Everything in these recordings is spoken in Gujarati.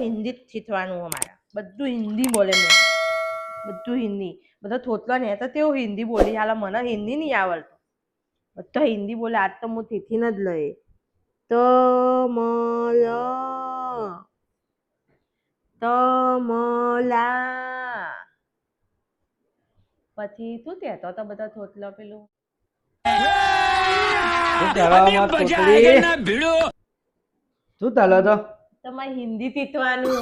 હિન્દી જ શીખવાનું અમારે બધું હિન્દી બોલે બધું હિન્દી બધા થોતલા ને તો તેઓ હિન્દી બોલી હાલ મને હિન્દી નહીં આવડતું બધા હિન્દી બોલે આજ તો હું તિથિ જ લઈ તમલા પછી શું કહેતો તો બધા થોતલા પેલું શું ચાલો તો તમારે હિન્દી શીખવાનું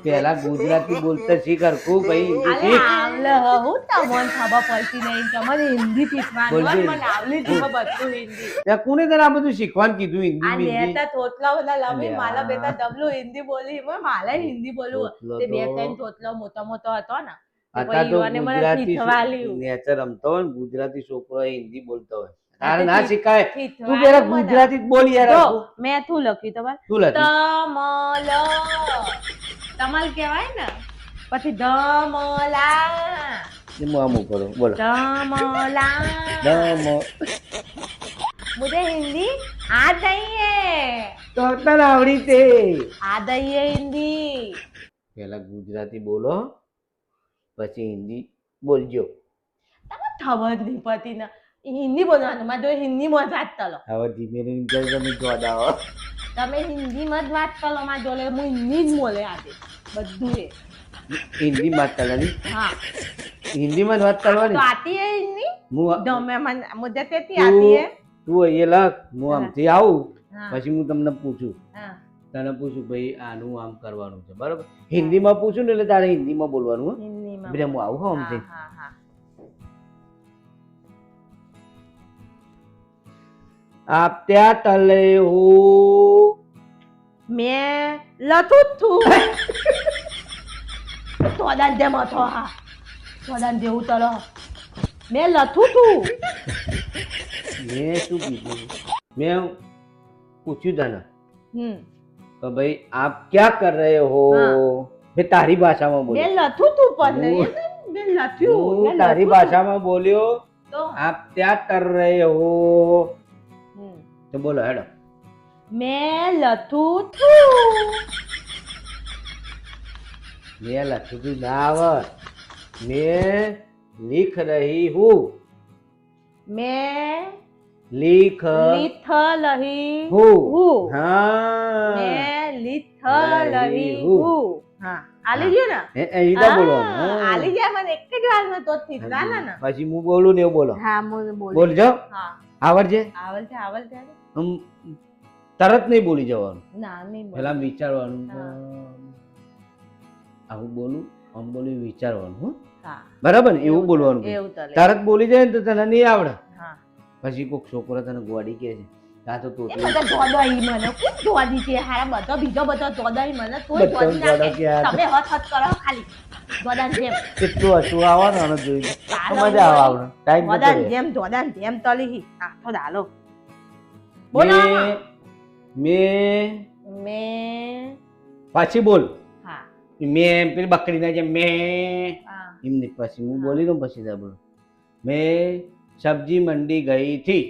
પેલા ગુજરાતી બોલતા શીખ હરખું ભાઈ હિન્દી શીખ. હું તમને ખબર પડતી નહીં તમારે હિન્દી શીખવાનું બોલજે. મને આવડી જ બધું હિન્દી ત્યાં કોને તને આ બધું શીખવાનું કીધું હિન્દી આ હિન્દી નેતા થોતલા બધા લવી અલ્યા. માલા બેટા ડબલું હિન્દી બોલી માલે હિન્દી બોલવું થોતલો તે બે તો- ત્રણ થોતલો મોટો મોટો હતો ને તે અત્યારે પછી તો યુવાને મને ગુજરાતી શીખવાડ્યું. નેચર રમતો હોય ને ગુજરાતી છોકરો હિન્દી બોલતો હોય આ તારે તો ના શીખાય તું શીખવાડ્યું પેલા મને. ગુજરાતી જ બોલ યાર જો હરખું. મેં શું લખ્યું તમારે શું લખ્યું તમલ તમાલ કહેવાય ને પછી ધમલા એ આમ કરો બોલો ધમલા ધમ. मुझे हिंदी आ गई है તો તને આવડી તે आ गई है हिंदी પેલા ગુજરાતી બોલો પછી હિન્દી બોલજો તમે ખબર જ નહીં પડતી ને હિન્દી બોલવાનું માં જો હિન્દીમાં જ વાત કરો હવે ધીમે ધીમે તમે જોડાવો તમે હિન્દીમાં જ વાત કરો માં જોડે હું હિન્દી જ બોલે આજે બધું એ હિન્દી માં ચાલવાની हाँ હિન્દીમાં જ વાત तो કરવાની आती है हिंदी હું जो मैं मुझे तेती आती है તું અહીંયા લખ હું આમથી આવું हाँ પછી હું તમને પૂછું हाँ તને પૂછું ભાઈ આનું આમ કરવાનું છે બરાબર હિન્દીમાં પૂછું ને એટલે તારે હિન્દીમાં બોલવાનું હો हिंदी में એટલે હું આવું હો हाँ આમથી हाँ हाँ આપ ત્યાં તલે હો मैं लथुत थू તોડાન જેમ હતો હા તોડાન જેવું તરો मैं लथू थू મેં શું કીધું મેં પૂછ્યું તને તો ભાઈ આપ ક્યાં કર રહે હો હા. મેં તારી ભાષામાં मैं બોલ્યો लथू थू पर હું- नहीं मैं लथू હું તારી ભાષામાં બોલ્યો तो આપ ત્યાં કર રહે હો તો બોલો હેડો मैं लथू थू મેં લખ્યું તું ના આવત મેં લીખ રહી હું मैं લીખ लिथ लही હું हूँ હા मैं लिथ लही लही हूँ. हूँ हाँ आली गयो ना એ ઈદા બોલવાનું હા. આલી ગયા મને એક જ વાર માં તો થીધવાના ને પછી હું બોલું ને એવું બોલો હા હું બોલ બોલજો હા આવડજે આવડશે આવડશે આમ તરત નહીં બોલી જવાનું ના નહીં બોલ પેલા આમ વિચારવાનું હા. આવું બોલું આમ બોલું વિચારવાનું હો હા બરાબર ને એવું બોલવાનું એવું તલે તરત બોલી જાય ને તો તને નહીં આવડે હા પછી કોઈક છોકરો તને ગોડી કહે છે તા તો એ તોતલી બધા દોડાઈ મને કોણ દોડી છે હારા બધો બીજો બધો દોડાઈ મને તોય બધો દોડી નાખે દોડા કે આ- તમે હથ હથ કરો ખાલી દોડાન જેમ કેટલું હસવું આવવાનું આને જોઈને તો ચાલો મજા આવે બોલ. આપણે ટાઈમ દોડાન જેમ દોડાન જેમ તલી આખો દાલો બોલો મેં મેં પાછી બોલ હા મેં પેલી બકરીના જેમ મેં હા એમને પછી હું બોલી દઉં પછી તા બોલો મેં સબ્જી મંડી ગઈ થી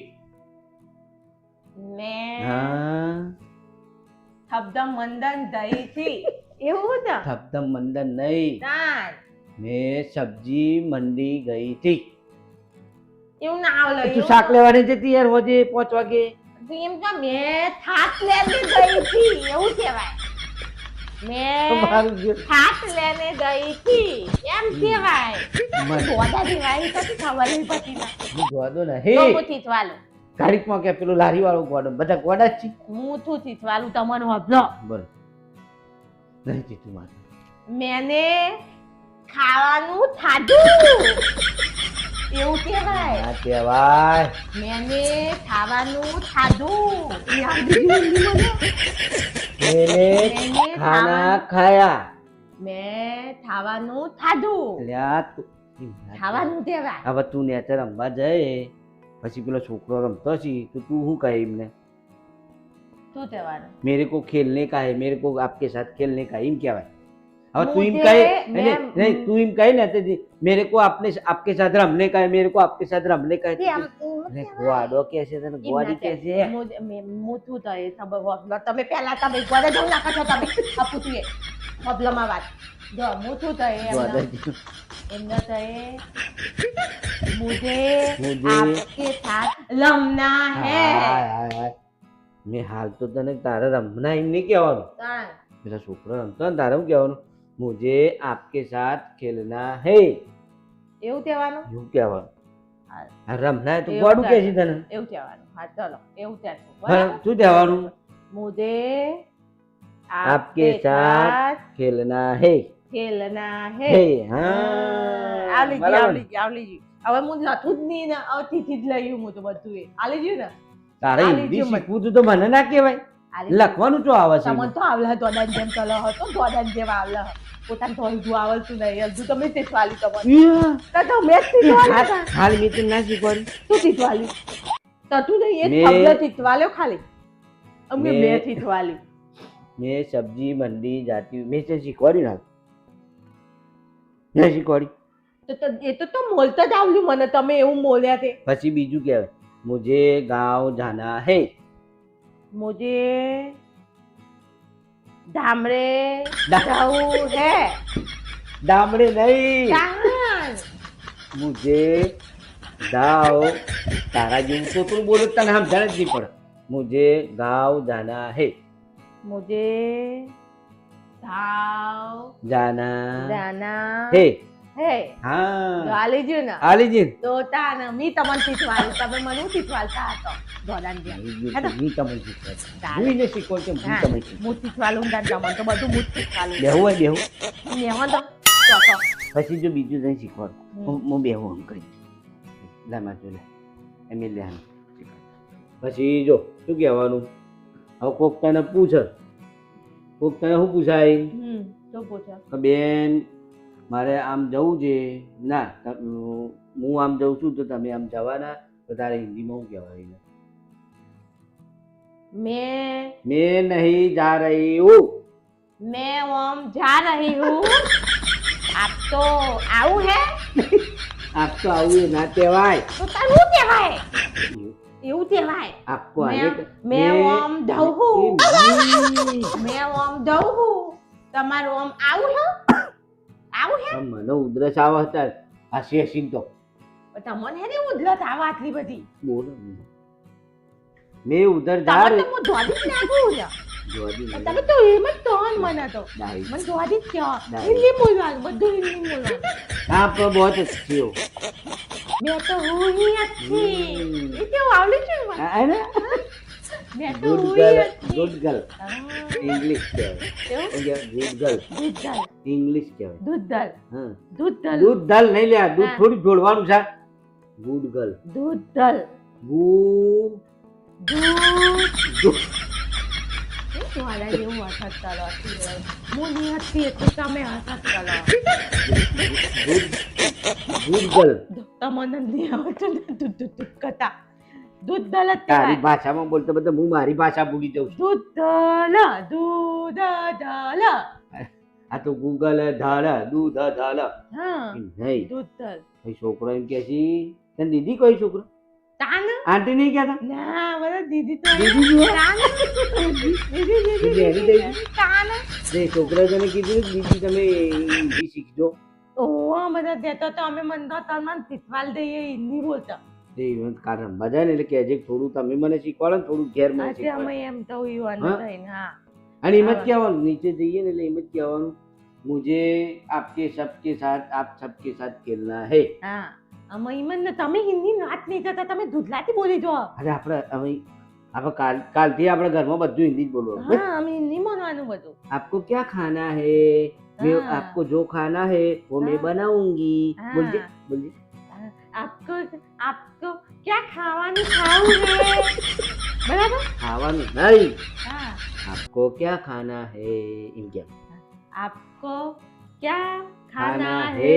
મેં હા શબ્દ મંદન દઈ થી એવું ને થપથપ મંદન નહીં ના મેં સબ્જી મંડી ગઈ થી એવું ના આવડે તું શાક લેવાની જતી યાર હોજે 5 વાગે એમ તો મેં થાક લેને ગઈ થી એવું કહેવાય મેં મારું જે થાક લેને ગઈ થી એમ કહેવાય મને દોડા દેવાય પછી ખબર નહીં પડતી ના હું જોવા દો ને તો હે હું થીથવાલું ગાડીમાં કે પેલું લારી વાળો ગોડો બધા ગોડા જ છે હું થું થીથવાલું તમને હબલો બોલ નહીં જીતું મારે મેને ખાવાનું ખાધું એવું કહેવાય ના કહેવાય મેને ખાવાનું ખાધું એ આવડી ગયું હિન્દીમાં તો? મેને મેને ખાના ખાયા મેં ખાવાનું ખાધું લ્યા તું ખાવાનું કહેવાય હવે તું નેચર રમવા જાય પછી પેલો છોકરો રમતો છે તો તું શું કહે એમને શું કહેવાનું मेरे को खेलने का है मेरे को आपके साथ खेलने का એમ કહેવાય अब तू इम मुझे- कहे मैं- नहीं नहीं तू इम कहे ना तो मेरे को आपने आपके साथ रमने का है मेरे को आपके साथ रमने का તે આમ है એવું अरे કહેવાય. ग्वाडो कैसे था એમ ग्वाडी ના कैसे કહેવાય. है મોટું થાય ખબર હોત. તમે પહેલા તમે ગોળે જવું નાખો છો તમે આ પૂછીએ પ્રોબ્લેમમાં વાત જો મોટું થાય ग्वाडा એમનો થાય મુझे मुझे- आपके साथ रमना है हाय हाय हाय मैं हाल तो तने तारा रमना एम नहीं कहेવાનું તાણ. मेरा छोकरा रमता ने तारा હું કહેવાનું मुझे आपके साथ खेलना है એવું કહેવાનું એવું કહેવાનું હા, આ રમના તો એવું ગોડું કે થાય. છે તને એવું કહેવાનું હા ચલો એવું કહેશું હા, બરાબર શું કહેવાનું मुझे आपके साथ खेलना है खेलना હે है હા આવલી ગઈ બરાબર. આવલી ગઈ આવલી ગઈ હવે હું લખું જ નહીં ને અવથી જ લઈ હું તો બધું એ આલી ગયું ને તારે આલી હિન્દી ગયું મને. શીખવું તું તો મને ના કહેવાય આલી ગયું. લખવાનું શું આવે છે તમને તો આવલે દોડાન જેમ ચલો હતો દોડાન જેમ આવલે પોતાને તો હજુ આવડતું નહીં હજુ તમે શીખવાલી તમને યા. તો મેં જ શીખવાલી હાલ હાલ મેં તને ના શીખવાડ્યું શું શીખવાલી તો તું નહીં એક મેં- શબ્દ શીખવાલ્યો ખાલી અમે મેં- બે શીખવાલી મેં સબ્જી મંડી જાતી મેં તને શીખવાડ્યું ના ના શીખવાડ્યું તો એ તો બોલતા જ આવડ્યું મને તમે એવું બોલ્યા તે પછી બીજું કહેવાય મુझे गांव जाना है मुझे धामरे दा- जाऊं है डामड़े नहीं कहाँ? मुझे गाँव तारा જેવું તો તું બોલો તને સમજાણ જ નહીં પડે मुझे गाँव जाना है मुझे गाँव जाना जाना है है हाँ ગાલીજુ ને આલીજી તો તાને મી તમને શીખવાડું તમે મને હું શીખવાડતા હતો દોડાન જેમ હું તમને શીખવાડું ચાલે. હું એને શીખવાડું હું હા, તમને શીખવાડું હું શીખવાડું તાર તમને તો બધું હું જ શીખવાડું બેહું હોય બેહું નેહો તો ચોથો. પછી જો બીજું તને શીખવાડું હમ. હું બેહું આમ કરી લામાં જો લે એમ લે આમ પછી જો શું કહેવાનું હવે કોક તને પૂછે કોક તને શું પૂછાય તો પૂછો કે બેન મારે આમ જવું છે ના હું આમ જઉં છું તો તમે આમ જવાના તો તારે હિન્દીમાં શું કહેવાય मैं मैं नहीं जा रही हूँ मैं ओम जा रही हूँ आप तो આવું હે આપ તો આવું ના કહેવાય તો તારું શું કહેવાય એવું કહેવાય આપકો मैं ओम જાઉં હું मैं ओम જાઉં હું તમારું ઓમ આવું હે આવું હે મને ઉધરસ આવે હતા હસી હસી તો તમને હે ને ઉધરસ આવા આટલી બધી બોલો मैं उधर जा તમારે रही તો હું ધોડી જ નાખું છે જોડી નહીં. તમે તો એમ જ તો ને મને તો ડાઈ. મને ધોડી જ કહો ડાઈ. હિન્દી બોલવાનું બધું હિન્દી બોલવાનું आप तो बहुत अच्छी हो मैं तो हूँ ही अच्छी એ કેવું આવડે છે ને મને है ना मैं तो गुड हूँ गर्ल ही अच्छी गुड गर्ल હા, इंग्लिश क्या કેવું? है गुड गर्ल દૂધ દલ इंग्लिश क्या है દૂધ દલ हाँ દૂધ દલ दूध दल नहीं लिया दूध हाँ. थोड़ी ढोलवानु था गुड गर्ल દૂધ દલ गुड દૂધ તમારા જેવું હસત કરો હું નહીં હતી એટલે તમે હસત કરો गुड गर्ल તમને નહીં આવડતું ને દૂધ દૂધ દૂધ કરતા દૂધ દલ જ તારી કહેવાય. ભાષામાં બોલતો બધા હું મારી ભાષા ભૂલી જાઉં છું દૂધ દલ દૂધ દલ આ તો ગૂગલ ધાળ દૂધ ધાળ હા નહીં દૂધ દલ કોઈ છોકરો એમ કે છે તને દીદી કોઈ છોકરો તાન આંટી નહીં કહેતા ના બધા દીદી તો દીદી જો? તાન દીદી દીદી એની દીદી દીદી? તાન ને છોકરાએ તને કીધું કે દીદી તમે હિન્દી શીખજો ઓહો બધા દેતો તો અમે મન તો તમને શીખવાડ દઈએ હિન્દી બોલતા એ ઇવન કારણ બધા ને એટલે કહેજે કે થોડું તમે મને શીખવાડો ને થોડું ઘેર મને આજે અમે શીખવાડો એમ તો યુવાન હા? થઈને હા અને એમ જ કહેવાનું નીચે જઈએ ને એટલે એમ જ કહેવાનું મુझे आपके सबके साथ आप सबके साथ खेलना है હા અમે ઈમન ને તમે હિન્દી વાત નહીં કરતા તમે દૂધલાથી બોલી જો અરે આપણે કાલથી આપણે ઘરમાં બધું હિન્દી જ બોલવાનું બસ. હા અમે હિન્દી બોલવાનું બધું आपको क्या खाना है मैं हाँ. आपको जो खाना है वो मैं हाँ. बनाऊंगी हाँ. बोलिए बोलिए આપકો આપકો ક્યાં ખાવાનું ખાવું હે બરાબર ખાવાનું નહીં હા आपको क्या खाना है એમ કેમ આપકો ક્યાં ખાના ખાના હે.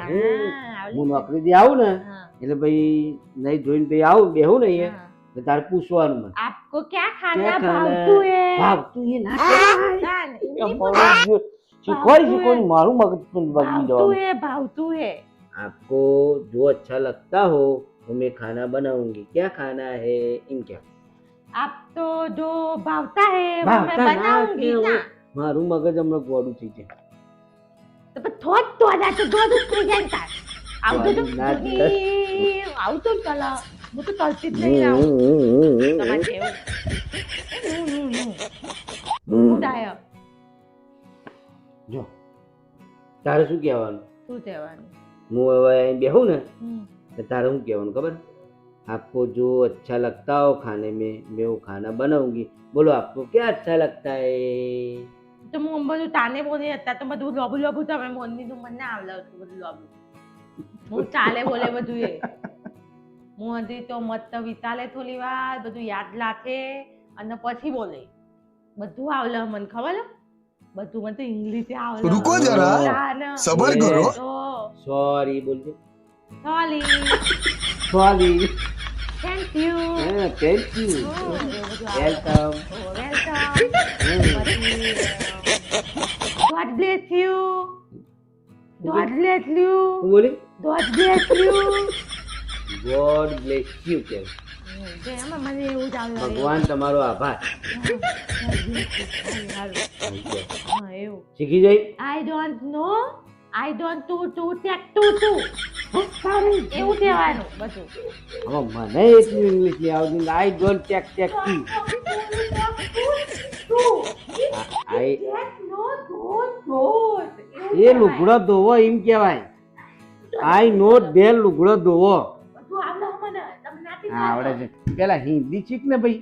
હે હમ. હા હું નોકરીથી આવું ને હા એટલે ભાઈ નહીં જોઈને ભાઈ આવું બેહું ને અહીંયા હા. તો તારે પૂછવાનું મને આપકો ક્યાં ખાના क्या खाना ભાવતું હે ભાવતું એ ના ના, હિન્દી બોલો. શીખવાડી મારું મગજ પણ બગડી ભાવતું જવાનું હે ભાવતું હે आपको जो अच्छा लगता हो वो मैं खाना बनाऊंगी क्या खाना है इनके આપ તો જો ભાવતા હે वो ભાવતા मैं ના बनाऊंगी કે ना મારું મગજ હમણાં ગોળું થઈ જાય તો પણ થોડ તો આજા તો દોડ થઈ જાય તાર આવતો તો ના, આવતો જ કલા હું તો તલતી જ નહીં આવું તમારે કેવું હું થાય જો તારે શું કહેવાનું શું કહેવાનું હું હવે અહીં બેહું ને હમ. तो तारा हूँ क्या खबर आपको जो अच्छा लगता हो खाने में मैं वो खाना बनाऊंगी बोलो आपको क्या अच्छा लगता है તો હું બધું તાને બોલી હતા તો બધું લોબુ લોબુ તમે મોની નું મને ના આવડતું બધું લોબુ હું ચાલે બોલે બધું એ હું હજી તો મત વિતાલે થોડી વાર બધું યાદ રાખે અને પછી બોલે બધું આવડે મને ખબર હે? બધું મને તો ઇંગ્લિશ આવડે रुको जरा सबर करो તો सॉरी बोलिए sorry sorry thank you thank you welcome God bless you. God bless you. હું બોલી God bless you. God bless you કે એમાં મને એવું જ આવડે. ભગવાન તમારો આભાર હા એવું. શીખી જઈ I don't know. I don't do take two. એવું કહેવાનું બધું. હવે મને એટલું ઇંગ્લિશ નહીં આવતું આઈ ડોન્ટ ચેક ચેક કી આઈ એ લુગડો ધોવો એમ કહેવાય આઈ નોટ બેલ લુગડો ધોવો આવડે છે પેલા હિન્દી શીખ ને ભાઈ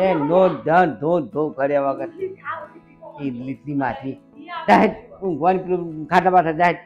એ નોટ ધન ધો ધો કર્યા વગર ઇંગ્લિશ ની માથી ઊંઘવાની પેલું ખાટા પાઠા જાય